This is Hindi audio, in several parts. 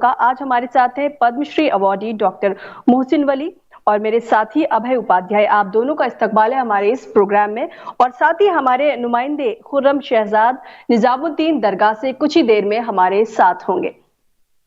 का आज हमारे साथ है पद्मश्री अवॉर्डी डॉक्टर मोहसिन वली और मेरे साथी अभय उपाध्याय। आप दोनों का इस्तकबाल है हमारे इस प्रोग्राम में और साथ ही हमारे नुमाइंदे खुर्रम शहजाद निजामुद्दीन दरगाह से कुछ ही देर में हमारे साथ होंगे।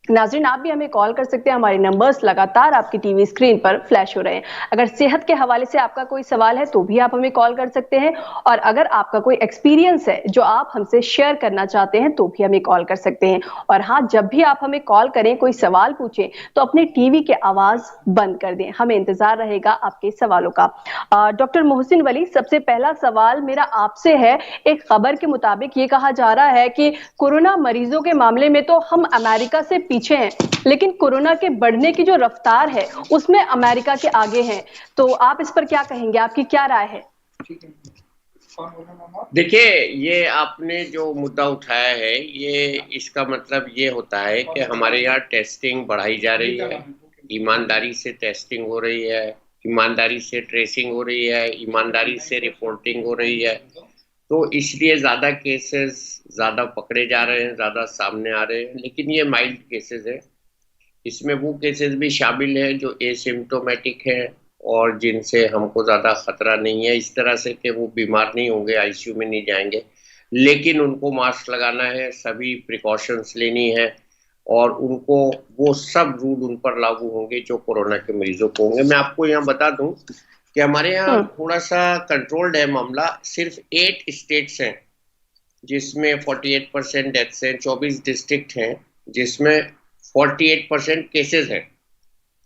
नाज़रीन, आप भी हमें कॉल कर सकते हैं, हमारे नंबर्स लगातार आपकी टीवी स्क्रीन पर फ्लैश हो रहे हैं। अगर सेहत के हवाले से आपका कोई सवाल है तो भी आप हमें कॉल कर सकते हैं और अगर आपका कोई एक्सपीरियंस है जो आप हमसे शेयर करना चाहते हैं तो भी हमें कॉल कर सकते हैं। और हाँ, जब भी आप हमें कॉल करें, कोई सवाल पूछें तो अपने टीवी के आवाज बंद कर दें, हमें इंतजार रहेगा आपके सवालों का। डॉक्टर मोहसिन वली, सबसे पहला सवाल मेरा आपसे है। एक खबर के मुताबिक ये कहा जा रहा है कि कोरोना मरीजों के मामले में तो हम अमेरिका से पीछे हैं, लेकिन कोरोना के बढ़ने की जो रफ्तार है उसमें अमेरिका के आगे हैं। तो आप इस पर क्या कहेंगे, आपकी क्या राय है? देखिए, ये आपने जो मुद्दा उठाया है, ये इसका मतलब ये होता है कि हमारे यहाँ टेस्टिंग बढ़ाई जा रही है, ईमानदारी से टेस्टिंग हो रही है, ईमानदारी से ट्रेसिंग हो रही है, ईमानदारी से रिपोर्टिंग हो रही है। तो इसलिए ज़्यादा केसेस ज़्यादा पकड़े जा रहे हैं, ज़्यादा सामने आ रहे हैं, लेकिन ये माइल्ड केसेस है। इसमें वो केसेस भी शामिल हैं जो एसिम्प्टोमेटिक हैं और जिनसे हमको ज़्यादा खतरा नहीं है, इस तरह से कि वो बीमार नहीं होंगे, आईसीयू में नहीं जाएंगे, लेकिन उनको मास्क लगाना है, सभी प्रिकॉशंस लेनी है और उनको वो सब रूल उन पर लागू होंगे जो कोरोना के मरीजों को होंगे। मैं आपको यहाँ बता दूं कि हमारे यहाँ थोड़ा सा कंट्रोल्ड है मामला। सिर्फ 8 स्टेट्स हैं जिसमें 48% डेथ्स हैं, 24 डिस्ट्रिक्ट हैं जिसमें 48% केसेस हैं।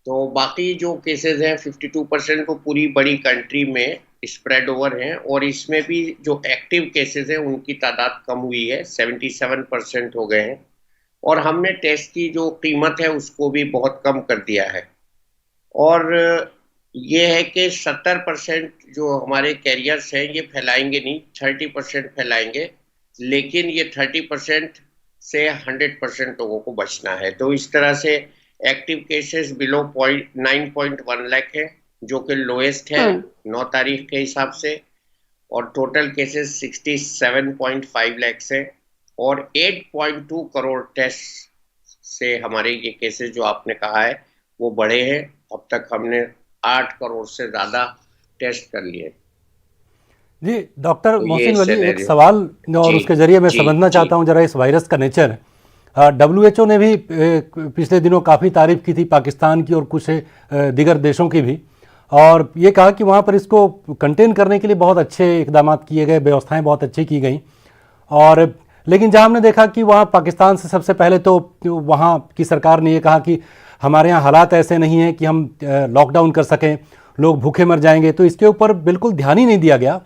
तो बाकी जो केसेस हैं 52% वो पूरी बड़ी कंट्री में स्प्रेड ओवर हैं और इसमें भी जो एक्टिव केसेस हैं उनकी तादाद कम हुई है, 77% हो गए हैं और हमने टेस्ट की जो कीमत है उसको भी बहुत कम कर दिया है। और ये है कि 70% जो हमारे कैरियर्स हैं ये फैलाएंगे नहीं, 30% फैलाएंगे, लेकिन ये 30% से 100% लोगों को बचना है। तो इस तरह से एक्टिव केसेस बिलो 9.1 लाख है जो कि लोएस्ट है 9 तारीख के हिसाब से, और टोटल केसेस 67.5 लाख है और 8.2 करोड़ टेस्ट से हमारे ये केसेस जो आपने कहा है वो बढ़े हैं। अब तक हमने 8 करोड़ से ज़्यादा टेस्ट कर लिए। जी डॉक्टर तो मोहसिन वली, एक सवाल और उसके जरिए मैं समझना चाहता हूं जरा इस वायरस का नेचर। WHO ने भी पिछले दिनों काफ़ी तारीफ की थी पाकिस्तान की और कुछ दीगर देशों की भी, और ये कहा कि वहाँ पर इसको कंटेन करने के लिए बहुत अच्छे इकदाम किए गए, व्यवस्थाएं बहुत अच्छी की गई। और लेकिन जहाँ हमने देखा कि वहाँ पाकिस्तान से सबसे पहले तो वहाँ की सरकार ने ये कहा कि हमारे यहाँ हालात ऐसे नहीं हैं कि हम लॉकडाउन कर सकें, लोग भूखे मर जाएंगे, तो इसके ऊपर बिल्कुल ध्यान ही नहीं दिया गया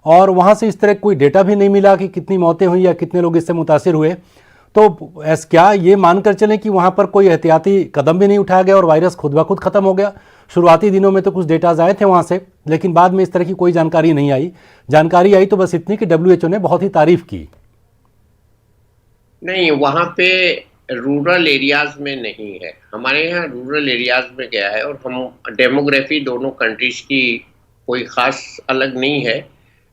और वहाँ से इस तरह कोई डेटा भी नहीं मिला कि कितनी मौतें हुई या कितने लोग इससे मुतासिर हुए। तो क्या ये मानकर चलें कि वहाँ पर कोई एहतियाती कदम भी नहीं उठाया गया और वायरस खुद ब खुद ख़त्म हो गया? शुरुआती दिनों में तो कुछ डेटाज आए थे वहाँ से, लेकिन बाद में इस तरह की कोई जानकारी नहीं आई। जानकारी आई तो बस इतनी कि WHO ने बहुत ही तारीफ की। नहीं, वहाँ पे रूरल एरियाज में नहीं है, हमारे यहाँ रूरल एरियाज में गया है और हम डेमोग्राफी दोनों कंट्रीज की कोई ख़ास अलग नहीं है,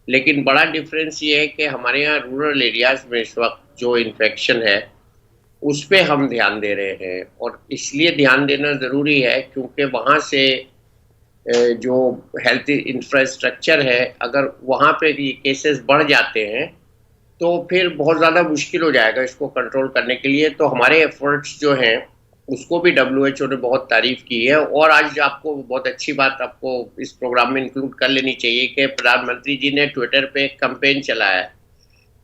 लेकिन बड़ा डिफरेंस ये है कि हमारे यहाँ रूरल एरियाज में इस वक्त जो इन्फेक्शन है उस पे हम ध्यान दे रहे हैं और इसलिए ध्यान देना ज़रूरी है क्योंकि वहाँ से जो हेल्थ इंफ्रास्ट्रक्चर है, अगर वहाँ पे ये केसेस बढ़ जाते हैं तो फिर बहुत ज़्यादा मुश्किल हो जाएगा इसको कंट्रोल करने के लिए। तो हमारे एफर्ट्स जो हैं उसको भी WHO ने बहुत तारीफ की है और आज आपको बहुत अच्छी बात आपको इस प्रोग्राम में इंक्लूड कर लेनी चाहिए कि प्रधानमंत्री जी ने ट्विटर पे एक कैंपेन चलाया है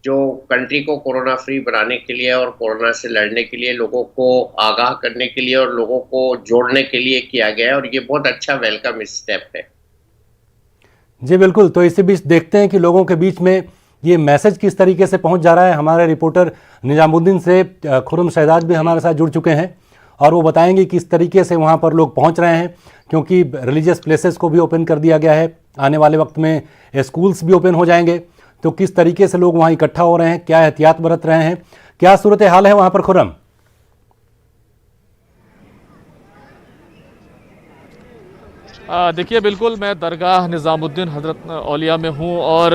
जो कंट्री को कोरोना फ्री बनाने के लिए और कोरोना से लड़ने के लिए लोगों को आगाह करने के लिए और लोगों को जोड़ने के लिए किया गया है और ये बहुत अच्छा वेलकम स्टेप है। जी बिल्कुल, तो इसी बीच देखते हैं कि लोगों के बीच में ये मैसेज किस तरीके से पहुंच जा रहा है। हमारे रिपोर्टर निजामुद्दीन से खुर्रम शहजाद भी हमारे साथ जुड़ चुके हैं और वो बताएंगे किस तरीके से वहाँ पर लोग पहुँच रहे हैं, क्योंकि रिलीजियस प्लेसेस को भी ओपन कर दिया गया है। आने वाले वक्त में स्कूल्स भी ओपन हो जाएंगे, तो किस तरीके से लोग वहाँ इकट्ठा हो रहे हैं, क्या एहतियात बरत रहे हैं, क्या सूरत हाल है वहाँ पर खुर्रम? देखिए, बिल्कुल मैं दरगाह निज़ामुद्दीन हज़रत औलिया में हूँ और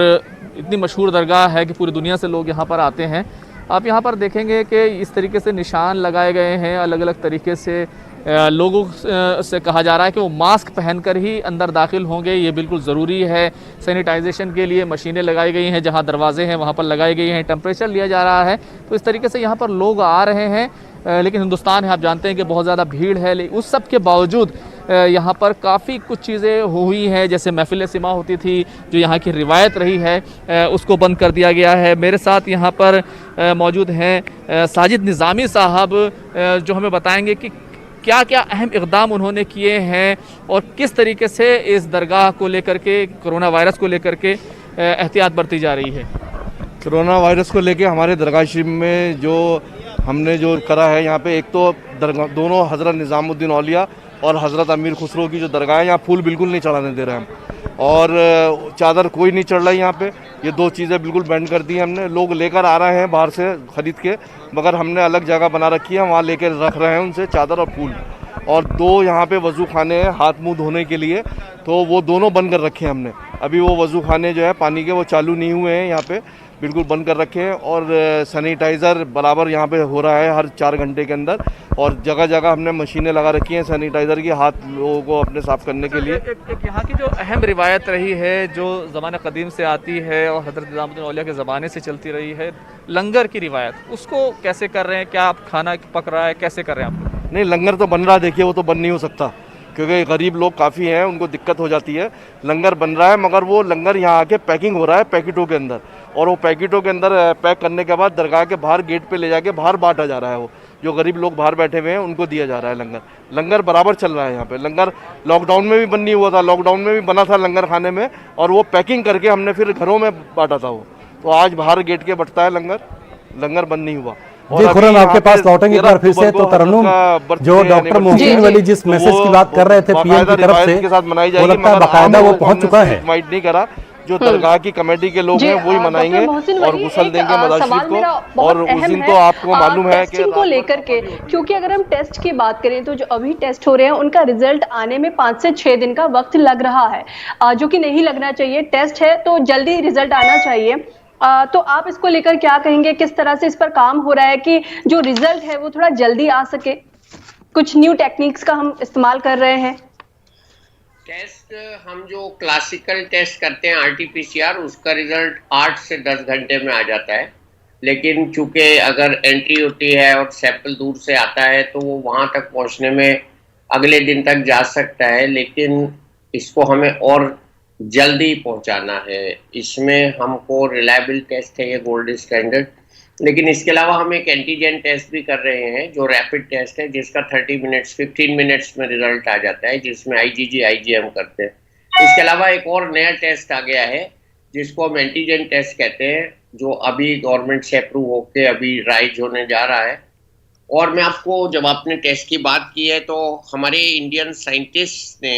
इतनी मशहूर दरगाह है कि पूरी दुनिया से लोग यहाँ पर आते हैं। आप यहाँ पर देखेंगे कि इस तरीके से निशान लगाए गए हैं, अलग अलग तरीके से लोगों से कहा जा रहा है कि वो मास्क पहनकर ही अंदर दाखिल होंगे, ये बिल्कुल ज़रूरी है। सैनिटाइजेशन के लिए मशीनें लगाई गई हैं, जहाँ दरवाजे हैं वहाँ पर लगाई गई हैं, टेम्परेचर लिया जा रहा है। तो इस तरीके से यहाँ पर लोग आ रहे हैं, लेकिन हिंदुस्तान है, आप जानते हैं कि बहुत ज़्यादा भीड़ है, लेकिन उस सब के बावजूद यहाँ पर काफ़ी कुछ चीज़ें हुई हैं, जैसे महफिल सिमा होती थी, जो यहाँ की रिवायत रही है, उसको बंद कर दिया गया है। मेरे साथ यहाँ पर मौजूद हैं साजिद निज़ामी साहब, जो हमें बताएंगे कि क्या क्या अहम इक़दाम उन्होंने किए हैं और किस तरीके से इस दरगाह को लेकर के, कोरोना वायरस को लेकर के एहतियात बरती जा रही है। कोरोना वायरस को लेके हमारे दरगाह शरीफ में जो हमने जो करा है, यहाँ पे एक तो दोनों हज़रत निज़ामुद्दीन औलिया और हज़रत अमीर खुसरो की जो दरगाह है, यहाँ फूल बिल्कुल नहीं चढ़ाने दे रहे हैं और चादर कोई नहीं चढ़ रहा है यहाँ पे। ये दो चीज़ें बिल्कुल बैंड कर दी हैं हमने। लोग लेकर आ रहे हैं बाहर से ख़रीद के, मगर हमने अलग जगह बना रखी है, वहाँ लेकर रख रहे हैं उनसे चादर और फूल। और दो यहाँ पे वज़ू खाने हैं हाथ मुंह धोने के लिए, तो वो दोनों बंद कर रखे हैं हमने। अभी वो वज़ू खाने जो है पानी के, वो चालू नहीं हुए हैं, यहाँ पे बिल्कुल बंद कर रखे हैं। और सैनिटाइज़र बराबर यहाँ पे हो रहा है हर 4 घंटे के अंदर, और जगह जगह हमने मशीनें लगा रखी हैं सैनिटाइज़र की, हाथ लोगों को अपने साफ़ करने के लिए। एक यहाँ की जो अहम रिवायत रही है, जो ज़माना कदीम से आती है और हज़रत निज़ामुद्दीन औलिया के ज़माने से चलती रही है, लंगर की रिवायत, उसको कैसे कर रहे हैं? क्या आप खाना पक रहा है, कैसे कर रहे हैं आप? नहीं, लंगर तो बन रहा है, देखिए वो तो बंद नहीं हो सकता क्योंकि गरीब लोग काफ़ी हैं, उनको दिक्कत हो जाती है। लंगर बन रहा है, मगर वो लंगर यहाँ आके पैकिंग हो रहा है पैकेटों के अंदर, और वो पैकेटों के अंदर पैक करने के बाद दरगाह के बाहर गेट पे ले जाके बाहर बांटा जा रहा है। वो जो गरीब लोग बाहर बैठे हुए हैं उनको दिया जा रहा है लंगर। लंगर बराबर चल रहा है यहाँ पे। लंगर लॉकडाउन में भी बंद नहीं हुआ था, लॉकडाउन में भी बना था लंगर खाने में, और वो पैकिंग करके हमने फिर घरों में बांटा था वो। तो आज बाहर गेट के बंटता है लंगर, लंगर बंद नहीं हुआ। जी खुर्रम, आपके पास लौटेंगे एक बार फिर से। तो तरन्नुम, जो डॉक्टर मोहसिन वली जिस मैसेज की बात कर रहे थे पीएम की तरफ से, वो लगता है बाकायदा वो पहुंच चुका है। इनवाइट नहीं करा, जो दरगाह की कमेटी के लोग हैं वही मनाएंगे और गुसल देंगे मदद शरीफ को। और उस दिन तो आपको मालूम है कि टेस्टिंग को लेकर के, क्योंकि अगर हम टेस्ट की बात करें तो जो अभी टेस्ट हो रहे हैं उनका रिजल्ट आने में 5 से 6 दिन का वक्त लग रहा है, जो कि नहीं लगना चाहिए। टेस्ट है तो जल्दी रिजल्ट आना चाहिए। तो आप इसको लेकर क्या कहेंगे, किस तरह से इस पर काम हो रहा है कि जो रिजल्ट है वो थोड़ा जल्दी आ सके? कुछ न्यू टेक्निक्स का हम इस्तेमाल कर रहे हैं। टेस्ट हम जो क्लासिकल टेस्ट करते हैं आरटीपीसीआर, उसका रिजल्ट 8 से 10 घंटे में आ जाता है। लेकिन चूंकि अगर एंट्री होती है और सैंपल दूर से आता है तो वो वहाँ तक पहुँचने में अगले दिन तक जा सकता है, लेकिन इसको हमें और जल्दी पहुंचाना है। इसमें हमको रिलायबल टेस्ट है ये गोल्ड स्टैंडर्ड, लेकिन इसके अलावा हम एक एंटीजन टेस्ट भी कर रहे हैं जो रैपिड टेस्ट है, जिसका 15 मिनट्स में रिजल्ट आ जाता है, जिसमें आईजीजी आईजीएम करते हैं। इसके अलावा एक और नया टेस्ट आ गया है जिसको हम एंटीजन टेस्ट कहते हैं, जो अभी गवर्नमेंट से अप्रूव होकर अभी राइज होने जा रहा है। और मैं आपको, जब आपने टेस्ट की बात की है, तो हमारे इंडियन साइंटिस्ट ने,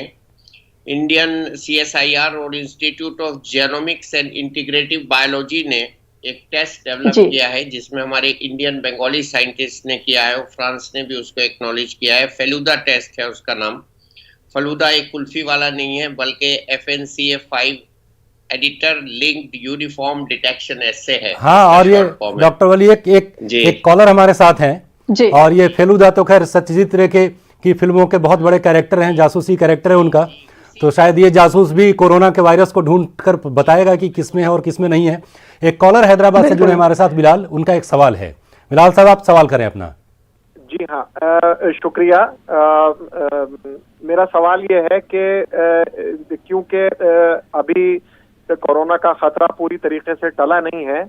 इंडियन CSIR और institute of genomics and integrative biology ने एक टेस्ट डेवलप किया है, जिसमें हमारे इंडियन बंगाली साइंटिस्ट ने किया है और फ्रांस ने भी उसको एक्नॉलेज किया है। फेलुदा टेस्ट है उसका नाम। फलूदा एक कुल्फी वाला नहीं है, बल्कि FNCA 5 editor linked uniform detection assay है। हाँ, और ये डॉक्टर वली एक कॉलर हमारे साथ हैं जी। और ये फेलुदा तो खैर सत्यजीत रे की फिल्मों के बहुत बड़े कैरेक्टर हैं, जासूसी कैरेक्टर है उनका, तो शायद ये जासूस भी कोरोना के वायरस को ढूंढ कर बताएगा कि किसमें है और किसमें नहीं है। एक कॉलर हैदराबाद से जुड़े हमारे साथ बिलाल, उनका एक सवाल है। बिलाल साहब, आप सवाल करें अपना। जी हाँ, शुक्रिया। मेरा सवाल ये है कि क्योंकि अभी कोरोना का खतरा पूरी तरीके से टला नहीं है,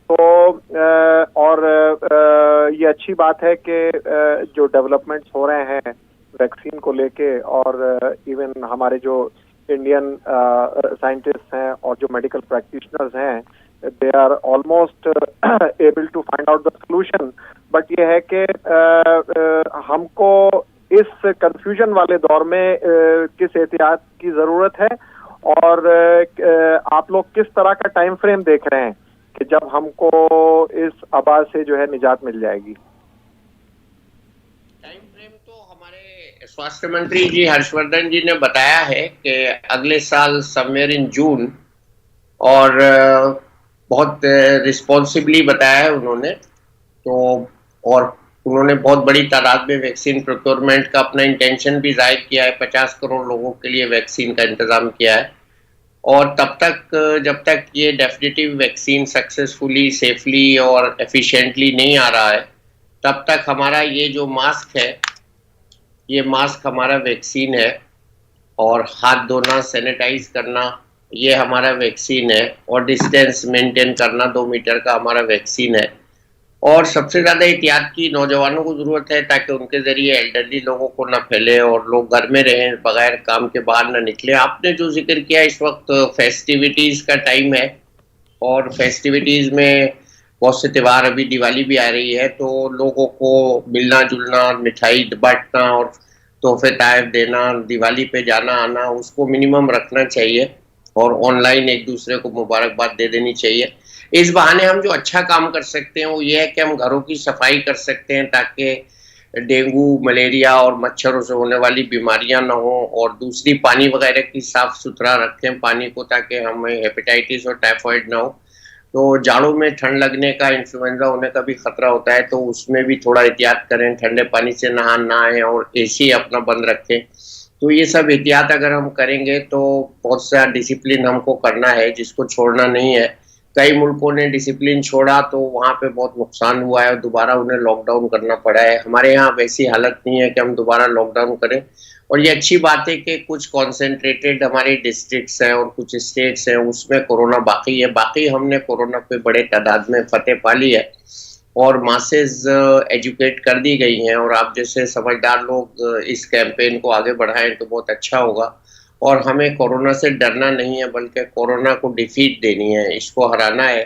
तो और ये अच्छी बात है कि जो डेवलपमेंट्स हो रहे हैं वैक्सीन को लेके, और इवन हमारे जो इंडियन साइंटिस्ट हैं और जो मेडिकल प्रैक्टिशनर्स हैं, they are almost able to find out the solution. But ये है कि हमको इस कंफ्यूजन वाले दौर में किस एहतियात की जरूरत है, और आप लोग किस तरह का टाइम फ्रेम देख रहे हैं कि जब हमको इस आवाज से जो है निजात मिल जाएगी? टाइम फ्रेम तो हमारे स्वास्थ्य मंत्री जी हर्षवर्धन जी ने बताया है कि अगले साल समवेयर इन जून, और बहुत रिस्पॉन्सिबली बताया है उन्होंने तो और उन्होंने बहुत बड़ी तादाद में वैक्सीन प्रोक्योरमेंट का अपना इंटेंशन भी जाहिर किया है, 50 करोड़ लोगों के लिए वैक्सीन का इंतजाम किया है। और तब तक जब तक ये डेफिनेटिव वैक्सीन सक्सेसफुली, सेफली और एफिशिएंटली नहीं आ रहा है, तब तक हमारा ये जो मास्क है, ये मास्क हमारा वैक्सीन है। और हाथ धोना, सैनिटाइज करना, ये हमारा वैक्सीन है। और डिस्टेंस मेंटेन करना 2 मीटर का हमारा वैक्सीन है। और सबसे ज़्यादा एहतियात की नौजवानों को ज़रूरत है, ताकि उनके ज़रिए एल्डरली लोगों को ना फैले और लोग घर में रहें, बगैर काम के बाहर ना निकले। आपने जो जिक्र किया, इस वक्त फेस्टिविटीज़ का टाइम है और फेस्टिविटीज़ में बहुत से त्यौहार, अभी दिवाली भी आ रही है, तो लोगों को मिलना जुलना, मिठाई बांटना और तोहफे तहफ देना, दिवाली पे जाना आना, उसको मिनिमम रखना चाहिए। और ऑनलाइन एक दूसरे को मुबारकबाद दे देनी चाहिए। इस बहाने हम जो अच्छा काम कर सकते हैं वो ये है कि हम घरों की सफाई कर सकते हैं, ताकि डेंगू, मलेरिया और मच्छरों से होने वाली बीमारियां ना हो। और दूसरी, पानी वगैरह की साफ सुथरा रखें पानी को, ताकि हमें हेपेटाइटिस और टाइफाइड ना हो। तो जाड़ों में ठंड लगने का, इन्फ्लुएंजा होने का भी खतरा होता है, तो उसमें भी थोड़ा एहतियात करें, ठंडे पानी से नहाएं और एसी अपना बंद रखें। तो ये सब एहतियात अगर हम करेंगे तो बहुत सा डिसिप्लिन हमको करना है, जिसको छोड़ना नहीं है। कई मुल्कों ने डिसिप्लिन छोड़ा तो वहाँ पे बहुत नुकसान हुआ है और दोबारा उन्हें लॉकडाउन करना पड़ा है। हमारे यहाँ वैसी हालत नहीं है कि हम दोबारा लॉकडाउन करें। और ये अच्छी बात है कि कुछ कॉन्सेंट्रेटेड हमारे डिस्ट्रिक्ट्स हैं और कुछ स्टेट्स हैं, उसमें कोरोना बाकी है। बाकी हमने कोरोना पे बड़े तादाद में फतेह पा ली है और मासेस एजुकेट कर दी गई हैं। और आप जैसे समझदार लोग इस कैंपेन को आगे बढ़ाएं तो बहुत अच्छा होगा। और हमें कोरोना से डरना नहीं है, बल्कि कोरोना को डिफीट देनी है, इसको हराना है।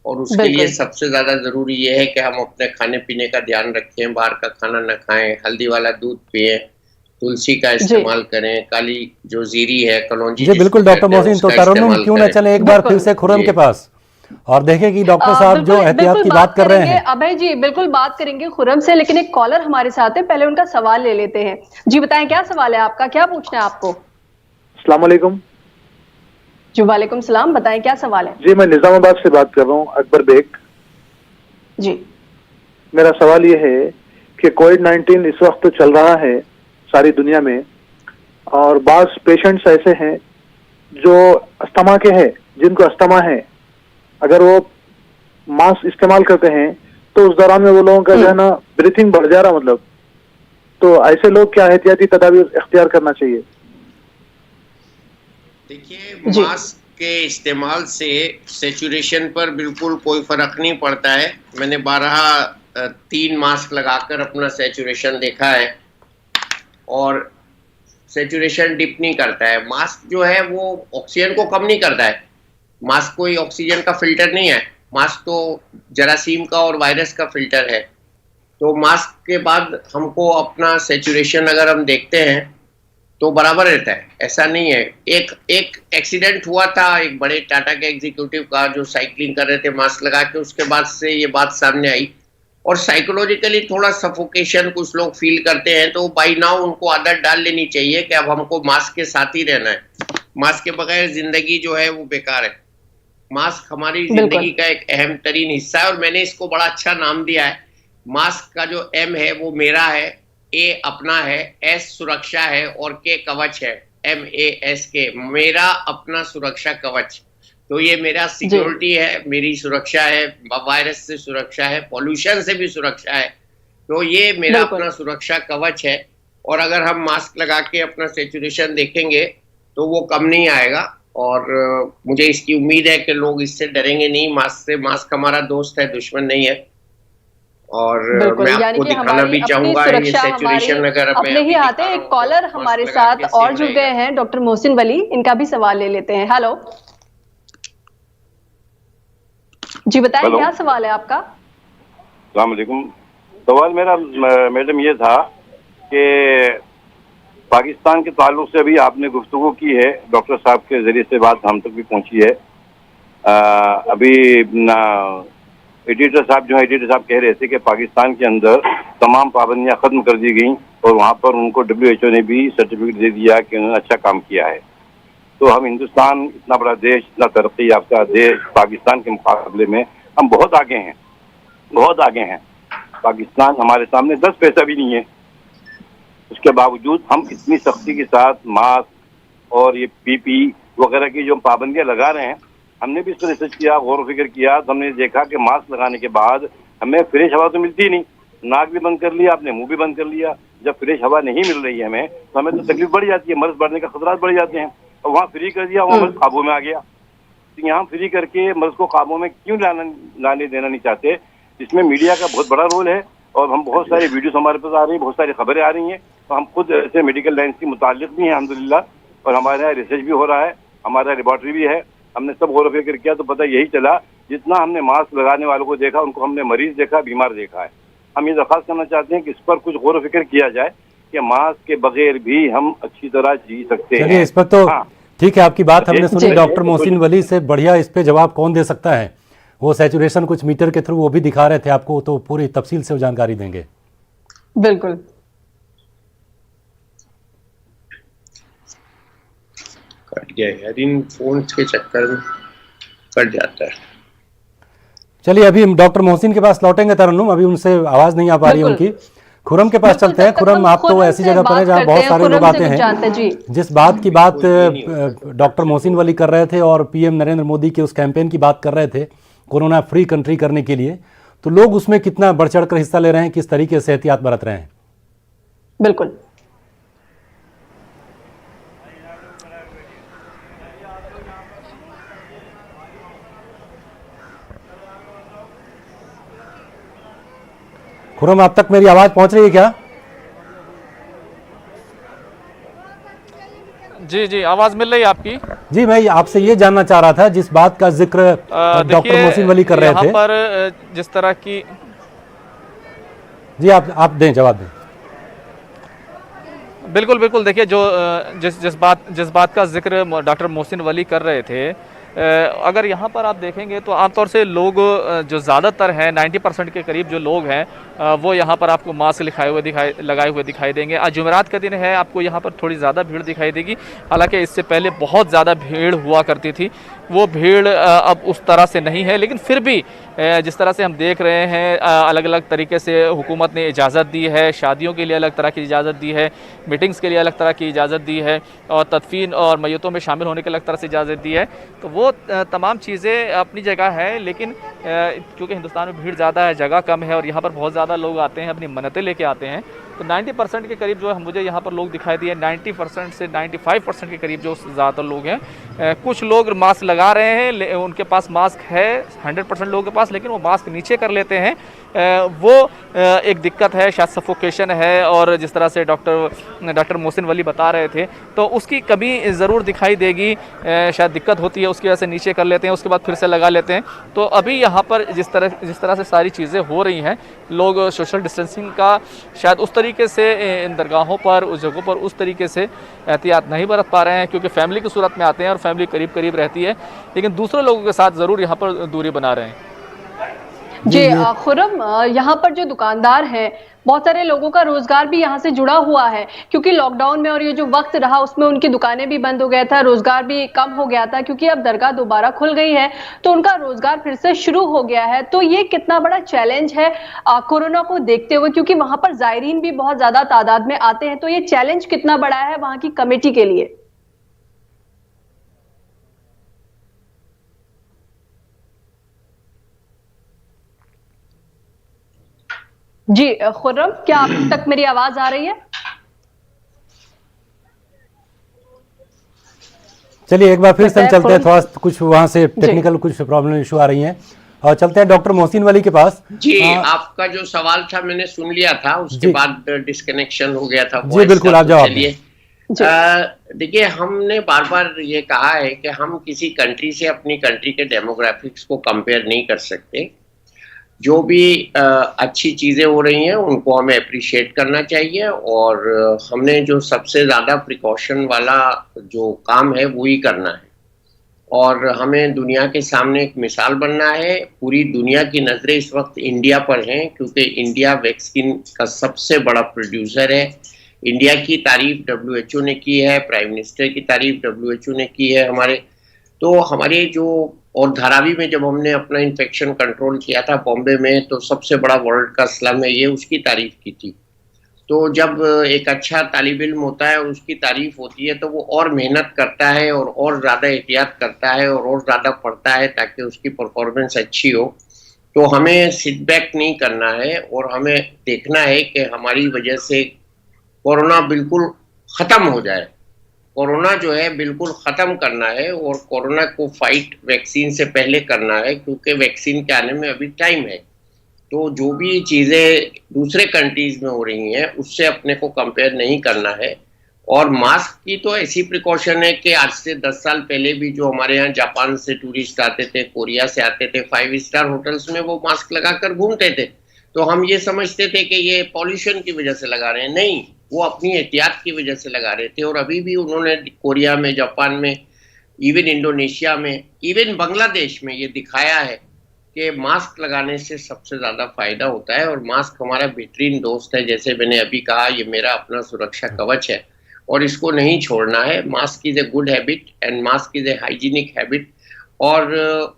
और उसके लिए सबसे ज़्यादा ज़रूरी ये है कि हम अपने खाने पीने का ध्यान रखें, बाहर का खाना न खाएं, हल्दी वाला दूध पिएं, तुलसी का इस्तेमाल करें, काली जो जीरी है, कलौंजी। जी बिल्कुल डॉक्टर मोहसिन, तो तरन्नुम क्यों न चले एक बार फिर से खुर्रम के पास और देखें कि डॉक्टर साहब जो एहतियात की बात कर रहे हैं। अभय जी बिल्कुल बात करेंगे खुर्रम से, लेकिन एक कॉलर हमारे साथ है, पहले उनका सवाल ले लेते हैं। जी बताएं, क्या सवाल है आपका, क्या पूछना है आपको? अस्सलाम वालेकुम। जी वालेकुम सलाम, बताएं क्या सवाल है? जी मैं निजामाबाद से बात कर रहा हूँ, अकबर बेग। जी मेरा सवाल ये है कि कोविड-19 इस वक्त तो चल रहा है सारी दुनिया में, और बास पेशेंट्स ऐसे हैं जो अस्थमा के हैं, जिनको अस्थमा है, अगर वो मास्क इस्तेमाल करते हैं तो उस दौरान में वो लोगों का जो है ना ब्रीथिंग बढ़ जा रहा, मतलब तो ऐसे लोग क्या एहतियाती तदाबीर इख्तियार करना चाहिए? देखिए, मास्क के इस्तेमाल से सैचुरेशन पर बिल्कुल कोई फर्क नहीं पड़ता है। मैंने 3 मास्क लगाकर अपना सैचुरेशन देखा है और सैचुरेशन डिप नहीं करता है। मास्क जो है वो ऑक्सीजन को कम नहीं करता है। मास्क कोई ऑक्सीजन का फिल्टर नहीं है, मास्क तो जरासीम का और वायरस का फिल्टर है। तो मास्क के बाद हमको अपना सैचुरेशन अगर हम देखते हैं तो बराबर रहता है, ऐसा नहीं है। एक एक्सीडेंट हुआ था एक बड़े टाटा के एग्जीक्यूटिव का, जो साइकिलिंग कर रहे थे मास्क लगा के, उसके बाद से ये बात सामने आई। और साइकोलॉजिकली थोड़ा सफोकेशन कुछ लोग फील करते हैं, तो बाई नाउ उनको आदत डाल लेनी चाहिए कि अब हमको मास्क के साथ ही रहना है। मास्क के बगैर जिंदगी जो है वो बेकार है। मास्क हमारी जिंदगी का एक अहम तरीन हिस्सा है और मैंने इसको बड़ा अच्छा नाम दिया है। मास्क का जो एम है वो मेरा है, ए अपना है, एस सुरक्षा है और के कवच है, MASK, मेरा अपना सुरक्षा कवच। तो ये मेरा सिक्योरिटी है, मेरी सुरक्षा है, वायरस से सुरक्षा है, पॉल्यूशन से भी सुरक्षा है। तो ये मेरा अपना सुरक्षा कवच है। और अगर हम मास्क लगा के अपना सैचुरेशन देखेंगे तो वो कम नहीं आएगा। और मुझे इसकी उम्मीद है कि लोग इससे डरेंगे नहीं मास्क से। मास्क हमारा दोस्त है, दुश्मन नहीं है। और मैं आपको दिखाना भी चाहूंगा ये सैचुरेशन अगर अपने ही हाथ है। एक कॉलर हमारे साथ और जुड़ गए हैं, डॉक्टर मोहसिन वली, इनका भी सवाल ले लेते हैं। हेलो जी बताएं, क्या सवाल है आपका? अस्सलाम वालेकुम। सवाल मेरा मैडम ये था कि पाकिस्तान के ताल्लुक से अभी आपने गुफ्तगू की है, डॉक्टर साहब के जरिए से बात हम तक भी पहुंची है। अभी एडिटर साहब कह रहे थे कि पाकिस्तान के अंदर तमाम पाबंदियां खत्म कर दी गई और वहां पर उनको WHO ने भी सर्टिफिकेट दे दिया कि उन्होंने अच्छा काम किया है। तो हम हिंदुस्तान इतना बड़ा देश, इतना तरक्की याफ्ता देश, पाकिस्तान के मुकाबले में हम बहुत आगे हैं, बहुत आगे हैं। पाकिस्तान हमारे सामने 10 पैसा भी नहीं है। उसके बावजूद हम इतनी सख्ती के साथ मास्क और ये पीपी वगैरह की जो पाबंदियां लगा रहे हैं, हमने भी इस पर रिसर्च किया, गौर व फिक्र किया, तो हमने देखा कि मास्क लगाने के बाद हमें फ्रेश हवा तो मिलती ही नहीं। नाक भी बंद कर लिया आपने, मुंह भी बंद कर लिया। जब फ्रेश हवा नहीं मिल रही है हमें, तो हमें तो तकलीफ बढ़ जाती है, मर्ज बढ़ने का खतरा बढ़ जाते हैं। और वहाँ फ्री कर दिया, वहाँ मर्ज काबू में आ गया। तो यहाँ फ्री करके मर्ज को काबू में क्यों लाने देना नहीं चाहते? इसमें मीडिया का बहुत बड़ा रोल है। और हम बहुत सारी वीडियोस हमारे पास आ रही है, बहुत सारी खबरें आ रही हैं। तो हम खुद ऐसे मेडिकल लाइन से मुताल्लिक भी हैं अल्हम्दुलिल्लाह, और हमारे यहाँ रिसर्च भी हो रहा है, हमारा लेबॉर्ट्री भी है। हमने सब गौर व फिक्र किया तो पता यही चला, जितना हमने मास्क लगाने वालों को देखा, उनको हमने मरीज देखा, बीमार देखा है। हम ये दरख्वास्त करना चाहते हैं कि इस पर कुछ गौर व फिक्र किया जाए कि मास्क के बगैर भी हम अच्छी तरह जी सकते हैं। इस पर तो हाँ। ठीक है, आपकी बात हमने सुनी। डॉक्टर मोहसिन वली से बढ़िया इस पे जवाब कौन दे सकता है? वो सैचुरेशन कुछ मीटर के थ्रू वो भी दिखा रहे थे आपको, तो पूरी तफसील से वो जानकारी देंगे। बिल्कुल। कट गया यार, इन फोन के चक्कर में कट जाता है। चलिए, अभी हम डॉक्टर मोहसिन के पास लौटेंगे तरन्नुम, अभी उनसे आवाज नहीं आ पा रही है उनकी। खुरम के पास चलते हैं। खुरम, आप तो ऐसी जगह पर हैं जहाँ बहुत सारे लोग आते हैं। जिस बात की बात डॉक्टर मोहसिन वली कर रहे थे और पीएम नरेंद्र मोदी के उस कैंपेन की बात कर रहे थे कोरोना फ्री कंट्री करने के लिए, तो लोग उसमें कितना बढ़ चढ़ कर हिस्सा ले रहे हैं, किस तरीके से एहतियात बरत रहे हैं? बिल्कुल। खुरम, आप तक मेरी आवाज पहुंच रही है क्या? जी जी, आवाज मिल रही है आपकी? जी, मैं आपसे ये जानना चाह रहा था, जिस बात का जिक्र डॉक्टर मोहसिन वली कर रहे थे, यहाँ पर जिस तरह की। जी, आप दें, जवाब दें। बिल्कुल बिल्कुल, देखिए, जो जिस बात का जिक्र डॉक्टर मोहसिन वली कर रहे थे, अगर यहाँ पर आप देखेंगे तो आमतौर से लोग जो ज़्यादातर हैं 90% के करीब जो लोग हैं वो यहाँ पर आपको मास्क लगाए हुए दिखाई देंगे। आज जुमेरात का दिन है, आपको यहाँ पर थोड़ी ज़्यादा भीड़ दिखाई देगी। हालांकि इससे पहले बहुत ज़्यादा भीड़ हुआ करती थी, वो भीड़ अब उस तरह से नहीं है। लेकिन फिर भी जिस तरह से हम देख रहे हैं, अलग अलग तरीके से हुकूमत ने इजाज़त दी है, शादियों के लिए अलग तरह की इजाज़त दी है, मीटिंग्स के लिए अलग तरह की इजाज़त दी है, और तदफीन और मैयतों में शामिल होने के अलग तरह से इजाज़त दी है। तो वो तमाम चीज़ें अपनी जगह है। लेकिन क्योंकि हिंदुस्तान में भीड़ ज़्यादा है, जगह कम है, और यहाँ पर बहुत ज़्यादा लोग आते हैं, अपनी मन्नतें लेके आते हैं, तो 90% के करीब जो मुझे यहाँ पर लोग दिखाई दिए, 90% से 95% के करीब जो ज़्यादातर लोग हैं। कुछ लोग मास्क लगा रहे हैं, उनके पास मास्क है 100% लोगों के पास, लेकिन वो मास्क नीचे कर लेते हैं। वो एक दिक्कत है, शायद सफोकेशन है, और जिस तरह से डॉक्टर मोहसिन वली बता रहे थे, तो उसकी कमी ज़रूर दिखाई देगी। शायद दिक्कत होती है, उसकी वजह से नीचे कर लेते हैं, उसके बाद फिर से लगा लेते हैं। तो अभी यहाँ पर जिस तरह से सारी चीज़ें हो रही हैं, लोग सोशल डिस्टेंसिंग का शायद उस तरीके से इन दरगाहों पर, उस जगहों पर उस तरीके से एहतियात नहीं बरत पा रहे हैं, क्योंकि फैमिली की सूरत में आते हैं और फैमिली करीब करीब रहती है, लेकिन दूसरे लोगों के साथ ज़रूर यहाँ पर दूरी बना रहे हैं। जी खुरम, यहाँ पर जो दुकानदार हैं, बहुत सारे लोगों का रोजगार भी यहाँ से जुड़ा हुआ है, क्योंकि लॉकडाउन में और ये जो वक्त रहा उसमें उनकी दुकानें भी बंद हो गया था, रोजगार भी कम हो गया था। क्योंकि अब दरगाह दोबारा खुल गई है तो उनका रोजगार फिर से शुरू हो गया है। तो ये कितना बड़ा चैलेंज है कोरोना को देखते हुए, क्योंकि वहां पर जायरीन भी बहुत ज्यादा तादाद में आते हैं। तो ये चैलेंज कितना बड़ा है वहां की कमेटी के लिए? जी खुर्रम, क्या आप तक मेरी आवाज आ रही है? चलिए, एक बार फिर से चलते हैं, थोड़ा कुछ वहां से टेक्निकल कुछ प्रॉब्लम इशू आ रही हैं, और चलते हैं डॉक्टर मोहसिन वली के पास। जी, आपका जो सवाल था मैंने सुन लिया था, उसके बाद डिस्कनेक्शन हो गया था। जी बिल्कुल, आप जवाब दीजिए। देखिए, हमने बार बार ये कहा है कि हम किसी कंट्री से अपनी कंट्री के डेमोग्राफिक्स को कंपेयर नहीं कर सकते। जो भी अच्छी चीज़ें हो रही हैं उनको हमें अप्रिशिएट करना चाहिए, और हमने जो सबसे ज़्यादा प्रिकॉशन वाला जो काम है वो ही करना है, और हमें दुनिया के सामने एक मिसाल बनना है। पूरी दुनिया की नज़रें इस वक्त इंडिया पर हैं, क्योंकि इंडिया वैक्सीन का सबसे बड़ा प्रोड्यूसर है। इंडिया की तारीफ WHO ने की है, प्राइम मिनिस्टर की तारीफ WHO ने की है हमारे। तो हमारे जो, और धारावी में जब हमने अपना इन्फेक्शन कंट्रोल किया था बॉम्बे में, तो सबसे बड़ा वर्ल्ड का स्लम है ये, उसकी तारीफ की थी। तो जब एक अच्छा तालिब इल्म होता है और उसकी तारीफ होती है तो वो और मेहनत करता है और ज़्यादा एहतियात करता है और ज़्यादा पढ़ता है ताकि उसकी परफॉर्मेंस अच्छी हो। तो हमें सिट बैक नहीं करना है और हमें देखना है कि हमारी वजह से कोरोना बिल्कुल ख़त्म हो जाए। कोरोना जो है बिल्कुल ख़त्म करना है और कोरोना को फाइट वैक्सीन से पहले करना है, क्योंकि वैक्सीन के आने में अभी टाइम है। तो जो भी चीज़ें दूसरे कंट्रीज में हो रही हैं उससे अपने को कंपेयर नहीं करना है। और मास्क की तो ऐसी प्रिकॉशन है कि आज से 10 साल पहले भी जो हमारे यहाँ जापान से टूरिस्ट आते थे, कोरिया से आते थे, 5 स्टार होटल्स में वो मास्क लगाकर घूमते थे, तो हम ये समझते थे कि ये पॉल्यूशन की वजह से लगा रहे हैं। नहीं, वो अपनी एहतियात की वजह से लगा रहे थे। और अभी भी उन्होंने कोरिया में, जापान में, इवन इंडोनेशिया में, इवन बांग्लादेश में ये दिखाया है कि मास्क लगाने से सबसे ज़्यादा फायदा होता है। और मास्क हमारा बेहतरीन दोस्त है, जैसे मैंने अभी कहा, ये मेरा अपना सुरक्षा कवच है और इसको नहीं छोड़ना है। Mask is a good habit and mask is a hygienic habit. और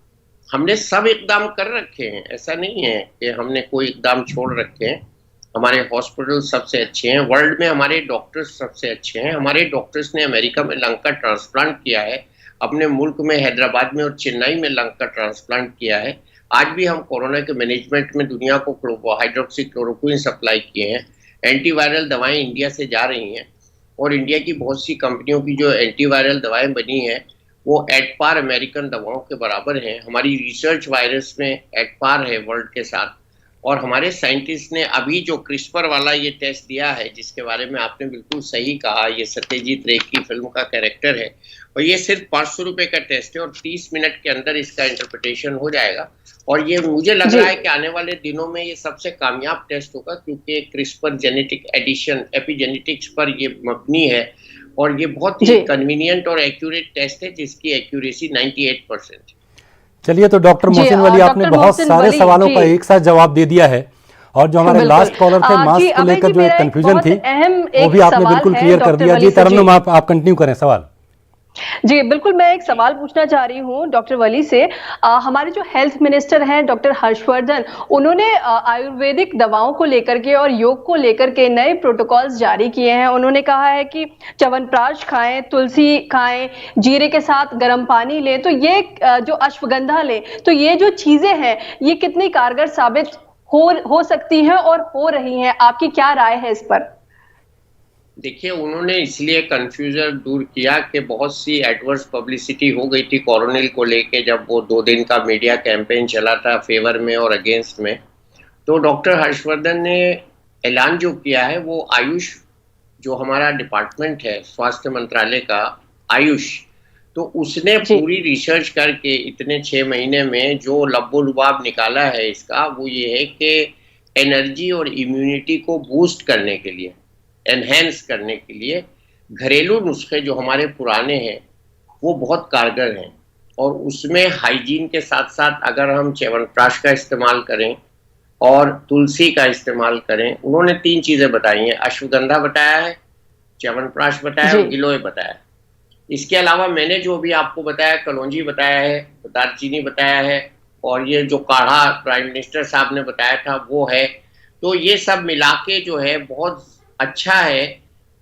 हमने सब इकदाम कर रखे हैं, ऐसा नहीं है कि हमने कोई इकदाम छोड़ रखे हैं। हमारे हॉस्पिटल सबसे अच्छे हैं, वर्ल्ड में हमारे डॉक्टर्स सबसे अच्छे हैं। हमारे डॉक्टर्स ने अमेरिका में लंग का ट्रांसप्लांट किया है, अपने मुल्क में हैदराबाद में और चेन्नई में लंग का ट्रांसप्लांट किया है। आज भी हम कोरोना के मैनेजमेंट में दुनिया को हाइड्रोक्सी क्लोरोक्विन सप्लाई किए हैं। एंटीवायरल दवाएं इंडिया से जा रही हैं और इंडिया की बहुत सी कंपनियों की जो एंटीवायरल दवाएं बनी हैं वो एट पार अमेरिकन दवाओं के बराबर हैं। हमारी रिसर्च वायरस में एट पार है वर्ल्ड के साथ। और हमारे साइंटिस्ट ने अभी जो क्रिस्पर वाला ये टेस्ट दिया है, जिसके बारे में आपने बिल्कुल सही कहा, ये सत्यजीत रे की फिल्म का कैरेक्टर है, और ये सिर्फ 500 रुपये का टेस्ट है और 30 मिनट के अंदर इसका इंटरप्रिटेशन हो जाएगा। और ये मुझे लग रहा है कि आने वाले दिनों में ये सबसे कामयाब टेस्ट होगा, क्योंकि क्रिस्पर जेनेटिक एडिशन, एपिजेनेटिक्स पर ये मबनी है और ये बहुत ही कन्वीनियंट और एक्यूरेट टेस्ट है जिसकी एक्यूरेसी 98%। चलिए, तो डॉक्टर मोहसिन वली, आपने बहुत सारे सवालों का एक साथ जवाब दे दिया है। और जो हमारे लास्ट कॉलर थे, मास्क को लेकर जो एक कंफ्यूजन थी, वो भी आपने बिल्कुल क्लियर कर दिया। जी तरन्नुम, आप कंटिन्यू करें सवाल। जी बिल्कुल, मैं एक सवाल पूछना चाह रही हूँ डॉक्टर वली से। हमारे जो हेल्थ मिनिस्टर हैं डॉक्टर हर्षवर्धन, उन्होंने आयुर्वेदिक दवाओं को लेकर के और योग को लेकर के नए प्रोटोकॉल्स जारी किए हैं। उन्होंने कहा है कि च्यवनप्राश खाएं, तुलसी खाएं, जीरे के साथ गर्म पानी लें, तो ये जो अश्वगंधा लें, तो ये जो चीजें हैं ये कितनी कारगर साबित हो सकती हैं और हो रही हैं? आपकी क्या राय है इस पर? देखिए, उन्होंने इसलिए कंफ्यूजन दूर किया कि बहुत सी एडवर्स पब्लिसिटी हो गई थी कोरोनिल को लेके, जब वो 2 दिन का मीडिया कैंपेन चला था फेवर में और अगेंस्ट में। तो डॉक्टर हर्षवर्धन ने ऐलान जो किया है वो आयुष, जो हमारा डिपार्टमेंट है स्वास्थ्य मंत्रालय का आयुष, तो उसने पूरी रिसर्च करके इतने 6 महीने में जो लब्बो-लुबाब निकाला है इसका, वो ये है कि एनर्जी और इम्यूनिटी को बूस्ट करने के लिए, एनहेंस करने के लिए घरेलू नुस्खे जो हमारे पुराने हैं वो बहुत कारगर हैं। और उसमें हाइजीन के साथ साथ अगर हम च्यवनप्राश का इस्तेमाल करें और तुलसी का इस्तेमाल करें, उन्होंने 3 चीज़ें बताई हैं, अश्वगंधा बताया है, च्यवनप्राश बताया और गिलोय बताया। इसके अलावा मैंने जो भी आपको बताया, कलौंजी बताया है, दालचीनी बताया है, और ये जो काढ़ा प्राइम मिनिस्टर साहब ने बताया था वो है। तो ये सब मिला के जो है बहुत अच्छा है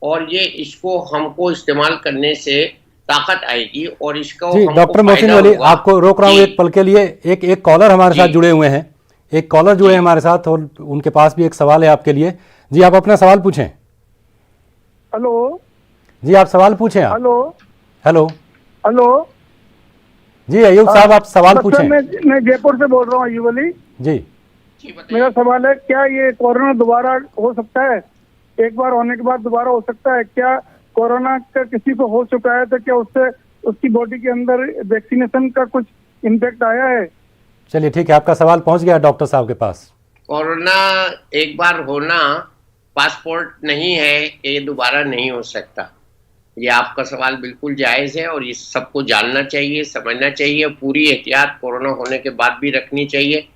और ये इसको हमको इस्तेमाल करने से ताकत आएगी और इसका डॉक्टर मोहसिन वली, आपको रोक रहा हूँ एक पल के लिए। एक कॉलर हमारे साथ जुड़े हुए हैं, एक कॉलर जुड़े हैं हमारे साथ और उनके पास भी एक सवाल है आपके लिए। जी, आप अपना सवाल पूछें। हेलो जी, आप सवाल पूछें। आप हेलो हेलो हेलो जी, अयूब साहब आप सवाल पूछें। मैं जयपुर से बोल रहा हूँ अयूब अली जी। मेरा सवाल है, क्या ये कोरोना दोबारा हो सकता है? एक बार होने के बाद दोबारा हो सकता है क्या? कोरोना का किसी को हो चुका है तो क्या उससे उसकी बॉडी के अंदर वैक्सीनेशन का कुछ इम्पैक्ट आया है? चलिए ठीक है, आपका सवाल पहुंच गया डॉक्टर साहब के पास। कोरोना एक बार होना पासपोर्ट नहीं है कि ये दोबारा नहीं हो सकता। ये आपका सवाल बिल्कुल जायज़ है और ये सबको जानना चाहिए, समझना चाहिए। पूरी एहतियात कोरोना होने के बाद भी रखनी चाहिए।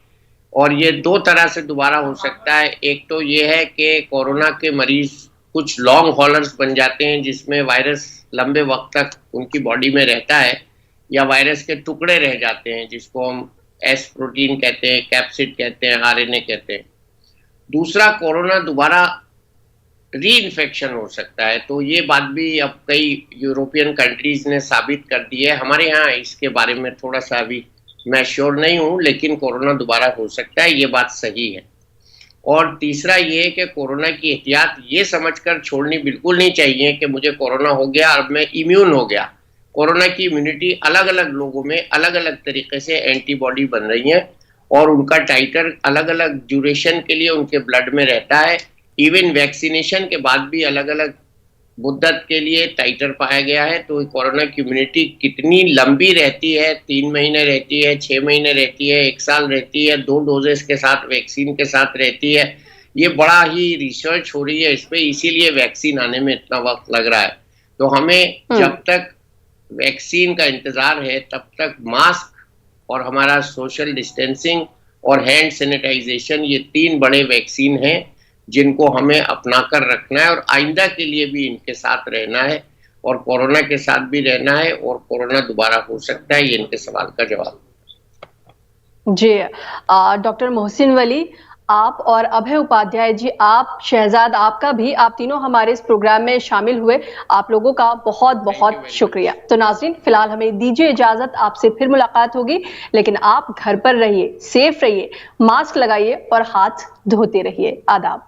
और ये 2 तरह से दोबारा हो सकता है। एक तो ये है कि कोरोना के मरीज कुछ लॉन्ग हॉलर्स बन जाते हैं जिसमें वायरस लंबे वक्त तक उनकी बॉडी में रहता है, या वायरस के टुकड़े रह जाते हैं, जिसको हम एस प्रोटीन कहते हैं, कैप्सिड कहते हैं, आरएनए कहते हैं। दूसरा, कोरोना दोबारा री इन्फेक्शन हो सकता है, तो ये बात भी अब कई यूरोपियन कंट्रीज ने साबित कर दी है। हमारे यहाँ इसके बारे में थोड़ा सा अभी मैं श्योर नहीं हूँ, लेकिन कोरोना दोबारा हो सकता है, ये बात सही है। और तीसरा ये है कि कोरोना की एहतियात ये समझकर छोड़नी बिल्कुल नहीं चाहिए कि मुझे कोरोना हो गया और मैं इम्यून हो गया। कोरोना की इम्यूनिटी अलग अलग लोगों में अलग अलग तरीके से एंटीबॉडी बन रही है और उनका टाइटर अलग अलग ड्यूरेशन के लिए उनके ब्लड में रहता है। इवन वैक्सीनेशन के बाद भी अलग अलग मुद्दत के लिए टाइटर पाया गया है। तो कोरोना की इम्यूनिटी कितनी लंबी रहती है, 3 महीने रहती है, 6 महीने रहती है, 1 साल रहती है, 2 डोजेस के साथ वैक्सीन के साथ रहती है, ये बड़ा ही रिसर्च हो रही है इस पे, इसीलिए वैक्सीन आने में इतना वक्त लग रहा है। तो हमें जब तक वैक्सीन का इंतजार है तब तक मास्क और हमारा सोशल डिस्टेंसिंग और हैंड सैनिटाइजेशन, ये 3 बड़े वैक्सीन हैं जिनको हमें अपना कर रखना है और आइंदा के लिए भी इनके साथ रहना है और कोरोना के साथ भी रहना है। और कोरोना दोबारा हो सकता है, ये इनके सवाल का जवाब। जी, डॉक्टर मोहसिन वली, आप और अभय उपाध्याय जी, आप शहजाद, आपका भी, आप तीनों हमारे इस प्रोग्राम में शामिल हुए, आप लोगों का बहुत बहुत शुक्रिया। तो नाज़रीन, फिलहाल हमें दीजिए इजाजत, आपसे फिर मुलाकात होगी, लेकिन आप घर पर रहिए, सेफ रहिए, मास्क लगाइए और हाथ धोते रहिए। आदाब।